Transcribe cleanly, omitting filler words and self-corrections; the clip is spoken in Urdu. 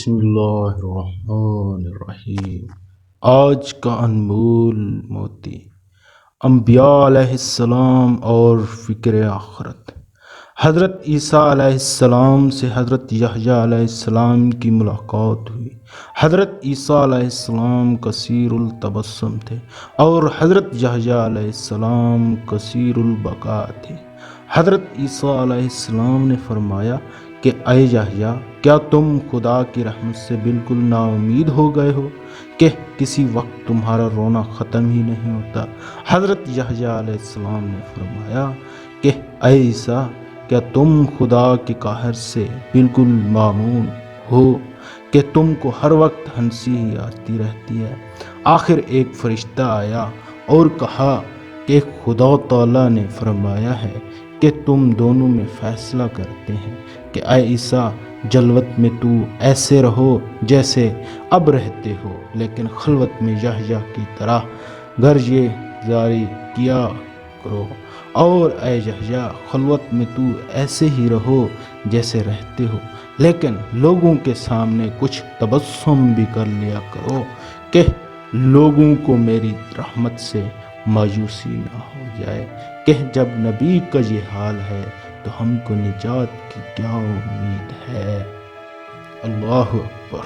بسم اللہ الرحمن الرحیم۔ آج کا انمول موتی، انبیاء علیہ السلام اور فکر آخرت۔ حضرت عیسیٰ علیہ السلام سے حضرت یحییٰ علیہ السلام کی ملاقات ہوئی۔ حضرت عیسیٰ علیہ السلام کثیر التبسم تھے اور حضرت یحییٰ علیہ السلام کثیر البکا تھے۔ حضرت عیسیٰ علیہ السلام نے فرمایا کہ اے یحییٰ، کیا تم خدا کی رحمت سے بالکل نا امید ہو گئے ہو کہ کسی وقت تمہارا رونا ختم ہی نہیں ہوتا؟ حضرت یحییٰ علیہ السلام نے فرمایا کہ اے عیسیٰ، کیا تم خدا کے قہر سے بالکل معمون ہو کہ تم کو ہر وقت ہنسی ہی آتی رہتی ہے؟ آخر ایک فرشتہ آیا اور کہا کہ خدا تعالیٰ نے فرمایا ہے کہ تم دونوں میں فیصلہ کرتے ہیں کہ اے عیسیٰ، جلوت میں تو ایسے رہو جیسے اب رہتے ہو، لیکن خلوت میں یحییٰ کی طرح گرجے جاری کیا کرو، اور اے یحییٰ، خلوت میں تو ایسے ہی رہو جیسے رہتے ہو، لیکن لوگوں کے سامنے کچھ تبسم بھی کر لیا کرو کہ لوگوں کو میری رحمت سے مایوسی نہ ہو جائے کہ جب نبی کا یہ حال ہے تو ہم کو نجات کی کیا امید ہے؟ اللہ اکبر۔